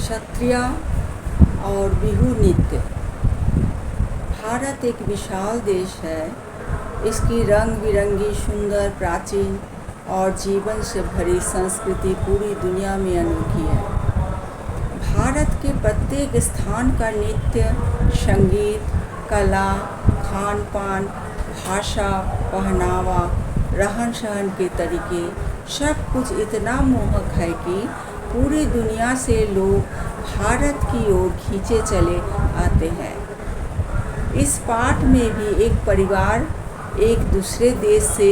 क्षत्रिय और बिहू नृत्य। भारत एक विशाल देश है। इसकी रंग बिरंगी, सुंदर, प्राचीन और जीवन से भरी संस्कृति पूरी दुनिया में अनोखी है। भारत के प्रत्येक स्थान का नृत्य, संगीत, कला, खान पान, भाषा, पहनावा, रहन सहन के तरीके सब कुछ इतना मोहक है कि पूरी दुनिया से लोग भारत की ओर खींचे चले आते हैं। इस पाठ में भी एक परिवार एक दूसरे देश से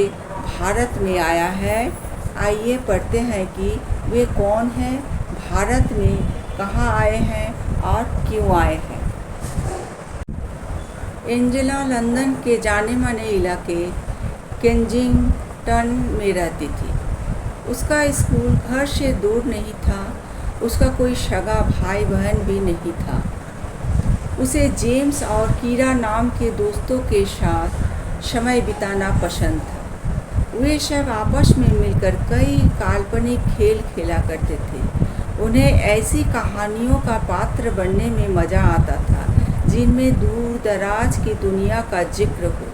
भारत में आया है। आइए पढ़ते हैं कि वे कौन हैं, भारत में कहाँ आए हैं और क्यों आए हैं। एंजेला लंदन के जाने माने इलाके केंजिंगटन में रहती थी। उसका स्कूल घर से दूर नहीं था। उसका कोई सगा भाई बहन भी नहीं था। उसे जेम्स और कीरा नाम के दोस्तों के साथ समय बिताना पसंद था। वे सब आपस में मिलकर कई काल्पनिक खेल खेला करते थे। उन्हें ऐसी कहानियों का पात्र बनने में मज़ा आता था जिनमें दूर दराज की दुनिया का जिक्र हो।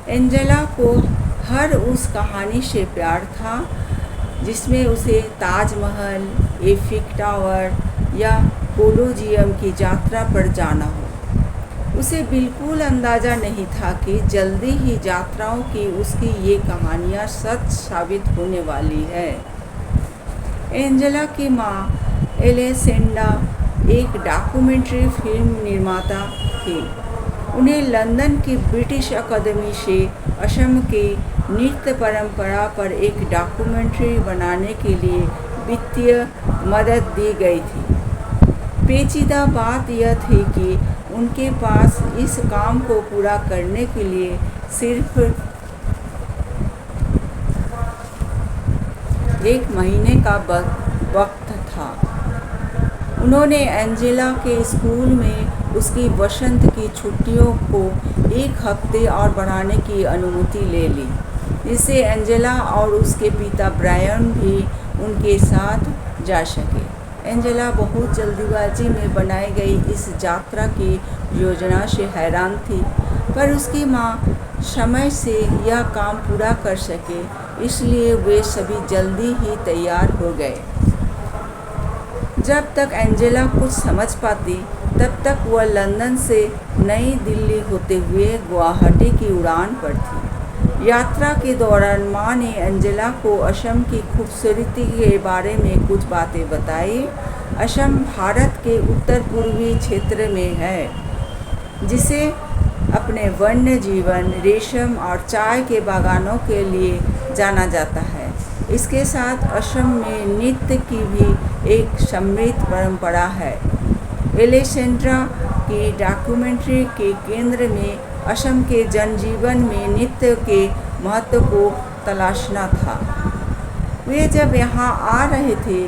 एंजेला को हर उस कहानी से प्यार था जिसमें उसे ताजमहल, एफिल टावर या कोलोजियम की यात्रा पर जाना हो। उसे बिल्कुल अंदाज़ा नहीं था कि जल्दी ही यात्राओं की उसकी ये कहानियाँ सच साबित होने वाली है। एंजेला की माँ एलेसेंडा एक डॉक्यूमेंट्री फिल्म निर्माता थी। उन्हें लंदन की ब्रिटिश अकादमी से असम के नृत्य परंपरा पर एक डॉक्यूमेंट्री बनाने के लिए वित्तीय मदद दी गई थी। पेचीदा बात यह थी कि उनके पास इस काम को पूरा करने के लिए सिर्फ 1 महीने का वक्त था। उन्होंने एंजेला के स्कूल में उसकी वसंत की छुट्टियों को 1 हफ्ते और बढ़ाने की अनुमति ले ली, जिससे एंजेला और उसके पिता ब्रायन भी उनके साथ जा सके। एंजेला बहुत जल्दीबाजी में बनाई गई इस यात्रा की योजना से हैरान थी, पर उसकी माँ समय से यह काम पूरा कर सके, इसलिए वे सभी जल्दी ही तैयार हो गए। जब तक एंजेला कुछ समझ पाती, तब तक वह लंदन से नई दिल्ली होते हुए गुवाहाटी की उड़ान पर थी। यात्रा के दौरान माँ ने एंजेला को असम की खूबसूरती के बारे में कुछ बातें बताई। असम भारत के उत्तर पूर्वी क्षेत्र में है, जिसे अपने वन्य जीवन, रेशम और चाय के बागानों के लिए जाना जाता है। इसके साथ असम में नृत्य की भी एक समृद्ध परंपरा है। एलेसेंड्रा की डॉक्यूमेंट्री के केंद्र में असम के जनजीवन में नृत्य के महत्व को तलाशना था। वे जब यहाँ आ रहे थे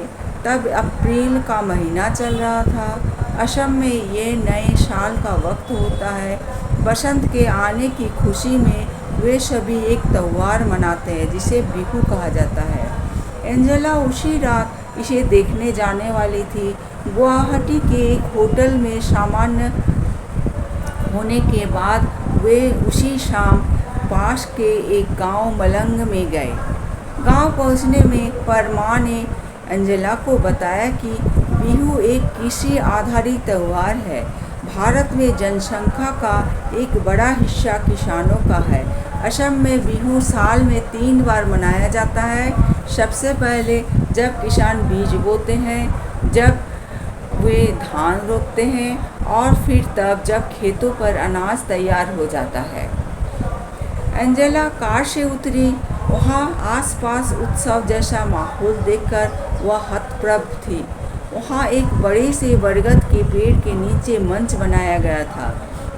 तब अप्रैल का महीना चल रहा था। असम में ये नए साल का वक्त होता है। बसंत के आने की खुशी में वे सभी एक त्यौहार मनाते हैं जिसे बिहू कहा जाता है। एंजेला उसी रात इसे देखने जाने वाली थी। गुवाहाटी के एक होटल में सामान्य होने के बाद वे उसी शाम पास के एक गांव मलंग में गए। गांव पहुंचने में पर माँ ने एंजेला को बताया कि बिहू एक कृषि आधारित त्यौहार है। भारत में जनसंख्या का एक बड़ा हिस्सा किसानों का है। असम में बिहू साल में 3 बार मनाया जाता है। सबसे पहले जब किसान बीज बोते हैं, जब वे धान रोपते हैं, और फिर तब जब खेतों पर अनाज तैयार हो जाता है। एंजेला कार से उतरी। वहाँ आसपास उत्सव जैसा माहौल देखकर वह हतप्रभ थी। वहाँ एक बड़े से बरगद के पेड़ के नीचे मंच बनाया गया था।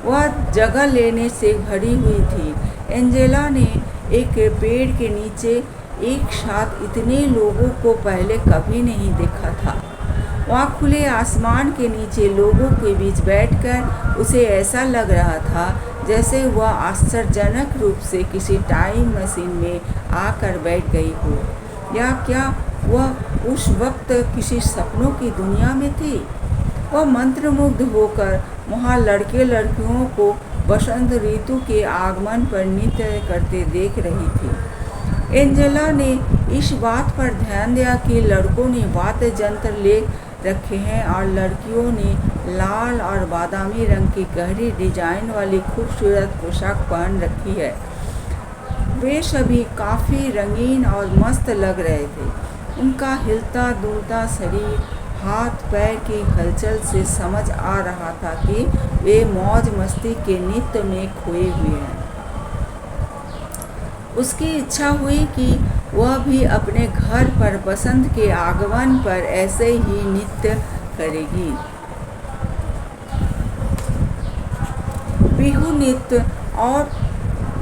वह जगह लेने से भरी हुई थी। एंजेला ने एक पेड़ के नीचे एक साथ इतने लोगों को पहले कभी नहीं देखा था। वहाँ खुले आसमान के नीचे लोगों के बीच बैठकर उसे ऐसा लग रहा था जैसे वह आश्चर्यजनक रूप से किसी टाइम मशीन में आकर बैठ गई हो, या क्या वह उस वक्त किसी सपनों की दुनिया में थी। वह मंत्रमुग्ध होकर वहाँ लड़के लड़कियों को बसंत ऋतु के आगमन पर नृत्य करते देख रही थी। एंजेला ने इस बात पर ध्यान दिया कि लड़कों ने वाद्य यंत्र ले रखे हैं और लड़कियों ने लाल और बादामी रंग की गहरी डिजाइन वाली खूबसूरत पोशाक पहन रखी है। वे सभी काफ़ी रंगीन और मस्त लग रहे थे। उनका हिलता डुलता शरीर, हाथ पैर की हलचल से समझ आ रहा था कि वे मौज मस्ती के नृत्य में खोए हुए हैं। उसकी इच्छा हुई कि वह भी अपने घर पर बसंत के आगमन पर ऐसे ही नृत्य करेगी। बिहू नृत्य और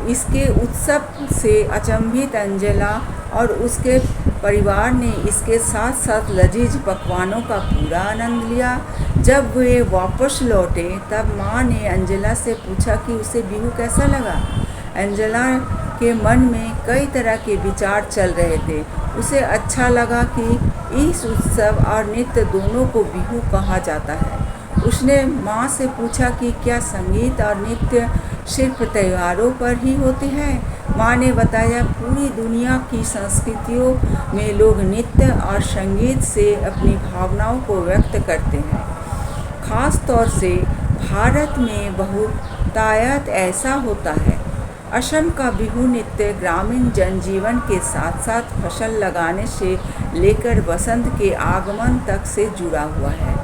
इसके उत्सव से अचंभित एंजेला और उसके परिवार ने इसके साथ साथ लजीज पकवानों का पूरा आनंद लिया। जब वे वापस लौटे तब माँ ने एंजेला से पूछा कि उसे बिहू कैसा लगा। एंजेला के मन में कई तरह के विचार चल रहे थे। उसे अच्छा लगा कि इस उत्सव और नृत्य दोनों को बिहू कहा जाता है। उसने माँ से पूछा कि क्या संगीत और नृत्य सिर्फ त्योहारों पर ही होते हैं। माँ ने बताया पूरी दुनिया की संस्कृतियों में लोग नृत्य और संगीत से अपनी भावनाओं को व्यक्त करते हैं। खास तौर से भारत में बहुतायत ऐसा होता है। असम का बिहू नृत्य ग्रामीण जनजीवन के साथ साथ फसल लगाने से लेकर बसंत के आगमन तक से जुड़ा हुआ है।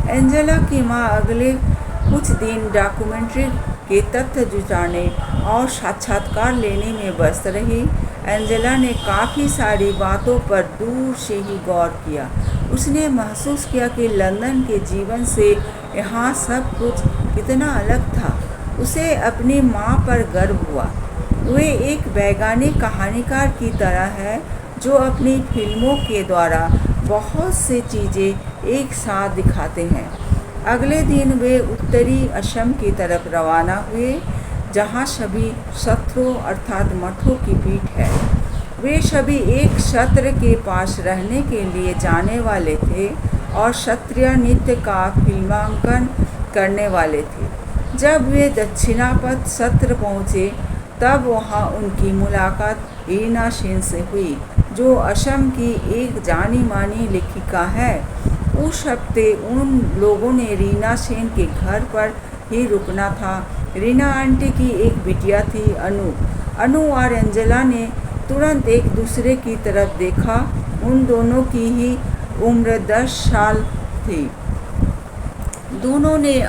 एंजेला की माँ अगले कुछ दिन डॉक्यूमेंट्री के तथ्य जुटाने और साक्षात्कार लेने में व्यस्त रही। एंजेला ने काफ़ी सारी बातों पर दूर से ही गौर किया। उसने महसूस किया कि लंदन के जीवन से यहाँ सब कुछ कितना अलग था। उसे अपनी माँ पर गर्व हुआ। वे एक वैज्ञानिक कहानीकार की तरह है जो अपनी फिल्मों के द्वारा बहुत सी चीज़ें एक साथ दिखाते हैं। अगले दिन वे उत्तरी असम की तरफ रवाना हुए जहाँ सभी सत्रों अर्थात मठों की पीठ है। वे सभी एक सत्र के पास रहने के लिए जाने वाले थे और क्षत्रिय नृत्य का फिल्मांकन करने वाले थे। जब वे दक्षिणापथ सत्र पहुँचे तब वहाँ उनकी मुलाकात रीना सेन से हुई जो असम की एक जानी मानी लेखिका है। उस हफ्ते उन लोगों ने रीना सेन के घर पर ही रुकना था। रीना आंटी की एक बिटिया थी अनु और एंजेला ने तुरंत एक दूसरे की तरफ देखा। उन दोनों की ही उम्र 10 साल थी। दोनों ने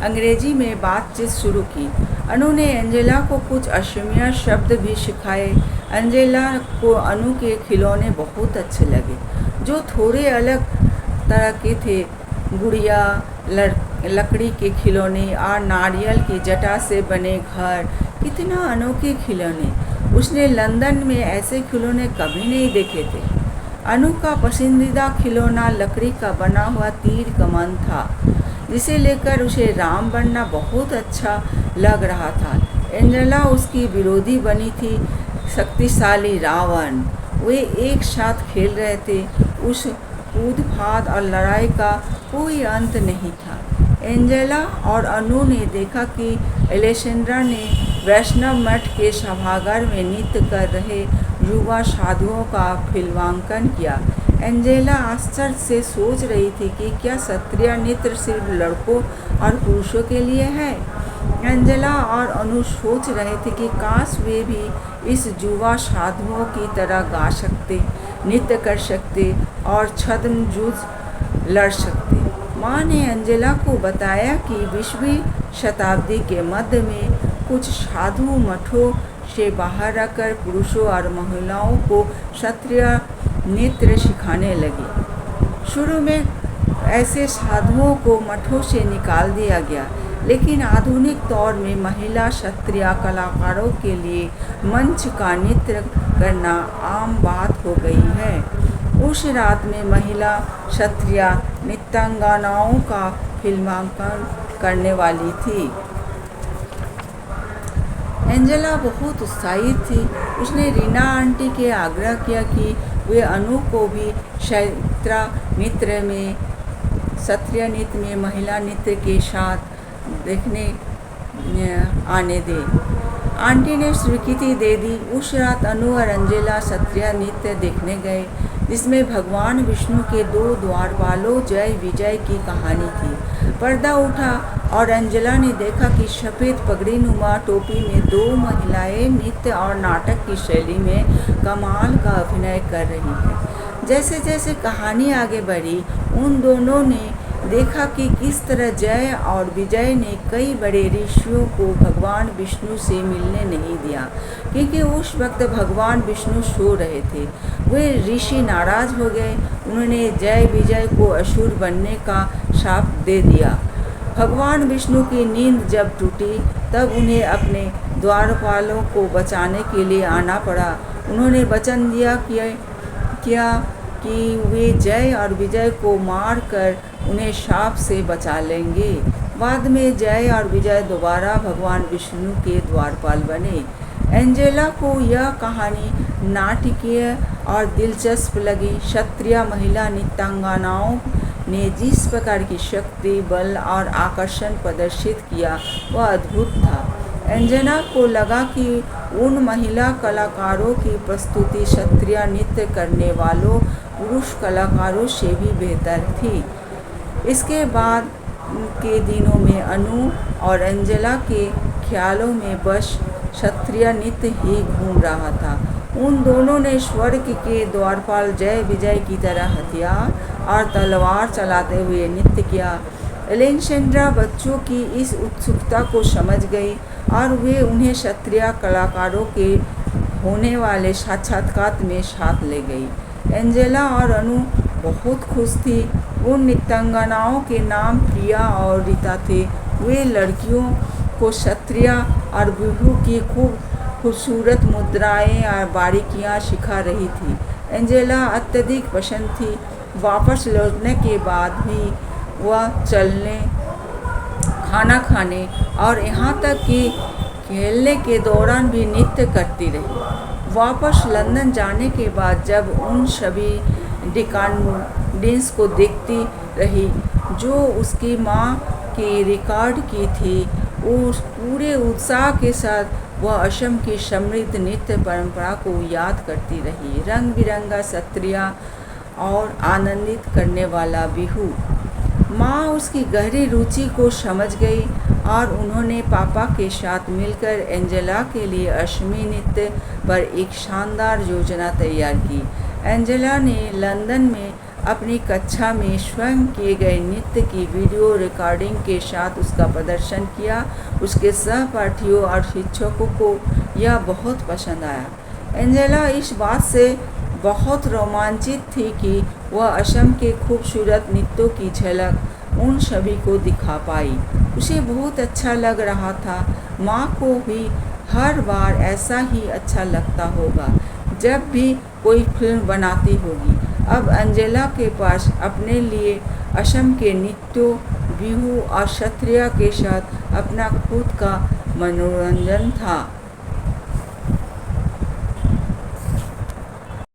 अंग्रेजी में बातचीत शुरू की। अनु ने एंजेला को कुछ असमिया शब्द भी सिखाए। एंजेला को अनु के खिलौने बहुत अच्छे लगे जो थोड़े अलग तरह के थे। गुड़िया, लकड़ी के खिलौने और नारियल की जटा से बने घर, कितना अनोखे खिलौने। उसने लंदन में ऐसे खिलौने कभी नहीं देखे थे। अनु का पसंदीदा खिलौना लकड़ी का बना हुआ तीर कमान था जिसे लेकर उसे राम बनना बहुत अच्छा लग रहा था। एंजेला उसकी विरोधी बनी थी शक्तिशाली रावण। वे एक साथ खेल रहे थे। उस कूद फाद और लड़ाई का कोई अंत नहीं था। एंजेला और अनु ने देखा कि एलेक्जेंड्रा ने वैष्णव मठ के सभागार में नृत्य कर रहे युवा साधुओं का फिल्मांकन किया। एंजेला आश्चर्य से सोच रही थी कि क्या क्षत्रिय नृत्य सिर्फ लड़कों और पुरुषों के लिए है। एंजेला और अनु सोच रहे थे कि काश वे भी इस युवा साधुओं की तरह गा सकते, नृत्य कर सकते और छद्म युद्ध लड़ सकते। माँ ने एंजेला को बताया कि 20वीं शताब्दी के मध्य में कुछ साधु मठों से बाहर रखकर पुरुषों और महिलाओं को क्षत्रिय नृत्य सिखाने लगे। शुरू में ऐसे साधुओं को मठों से निकाल दिया गया, लेकिन आधुनिक दौर में महिला क्षत्रिय कलाकारों के लिए मंच का नृत्य करना आम बात हो गई है। उस रात में महिला क्षत्रिय नृत्यांगनाओं का फिल्मांकन करने वाली थी। एंजेला बहुत उत्साहित थी। उसने रीना आंटी के आग्रह किया कि वे अनु को भी क्षत्रिय नृत्य में महिला नृत्य के साथ देखने आने दे। आंटी ने स्वीकृति दे दी। उस रात अनु और अंजेला क्षत्रिय नृत्य देखने गए, जिसमें भगवान विष्णु के 2 द्वारपालों जय विजय की कहानी थी। पर्दा उठा और अंजेला ने देखा कि सफ़ेद पगड़ी नुमा टोपी में 2 महिलाएं नृत्य और नाटक की शैली में कमाल का अभिनय कर रही हैं। जैसे जैसे कहानी आगे बढ़ी, उन दोनों ने देखा कि किस तरह जय और विजय ने कई बड़े ऋषियों को भगवान विष्णु से मिलने नहीं दिया, क्योंकि उस वक्त भगवान विष्णु सो रहे थे। वे ऋषि नाराज हो गए। उन्होंने जय विजय को असुर बनने का शाप दे दिया। भगवान विष्णु की नींद जब टूटी, तब उन्हें अपने द्वारपालों को बचाने के लिए आना पड़ा। उन्होंने वचन दिया कि वे जय और विजय को मार कर उन्हें शाप से बचा लेंगे। बाद में जय और विजय दोबारा भगवान विष्णु के द्वारपाल बने। एंजेला को यह कहानी नाटकीय और दिलचस्प लगी। क्षत्रिय महिला नृत्यांगनाओं ने जिस प्रकार की शक्ति, बल और आकर्षण प्रदर्शित किया, वह अद्भुत था। एंजेला को लगा कि उन महिला कलाकारों की प्रस्तुति क्षत्रिय नृत्य करने वालों पुरुष कलाकारों से भी बेहतर थी। इसके बाद के दिनों में अनु और एंजेला के ख्यालों में बस क्षत्रिय नृत्य ही घूम रहा था। उन दोनों ने स्वर्ग के द्वारपाल जय विजय की तरह हथियार और तलवार चलाते हुए नृत्य किया। एलेक्जेंड्रा बच्चों की इस उत्सुकता को समझ गई और वे उन्हें क्षत्रिय कलाकारों के होने वाले साक्षात्कार में साथ ले गई। एंजेला और अनु बहुत खुश थी। उन नृत्यांगनाओं के नाम प्रिया और रीता थे। वे लड़कियों को क्षत्रिय और बिहू की खूबसूरत मुद्राएं और बारीकियां सिखा रही थी। एंजेला अत्यधिक पसंद थी। वापस लौटने के बाद भी वह चलने, खाना खाने और यहाँ तक कि खेलने के दौरान भी नृत्य करती रही। वापस लंदन जाने के बाद जब उन सभी डिकांडेंस को देखती रही जो उसकी माँ की रिकॉर्ड की थी, उस पूरे उत्साह के साथ वह असम की समृद्ध नृत्य परंपरा को याद करती रही। रंग बिरंगा क्षत्रिय और आनंदित करने वाला बिहू। माँ उसकी गहरी रुचि को समझ गई और उन्होंने पापा के साथ मिलकर एंजेला के लिए असमी नृत्य पर एक शानदार योजना तैयार की। एंजेला ने लंदन में अपनी कक्षा में स्वयं किए गए नृत्य की वीडियो रिकॉर्डिंग के साथ उसका प्रदर्शन किया। उसके सहपाठियों और शिक्षकों को यह बहुत पसंद आया। एंजेला इस बात से बहुत रोमांचित थी कि वह असम के खूबसूरत नृत्यों की झलक उन सभी को दिखा पाई। उसे बहुत अच्छा लग रहा था। माँ को भी हर बार ऐसा ही अच्छा लगता होगा जब भी कोई फिल्म बनाती होगी। अब एंजेला के पास अपने लिए असम के नृत्यों, बिहू और क्षत्रिय के साथ अपना खुद का मनोरंजन था।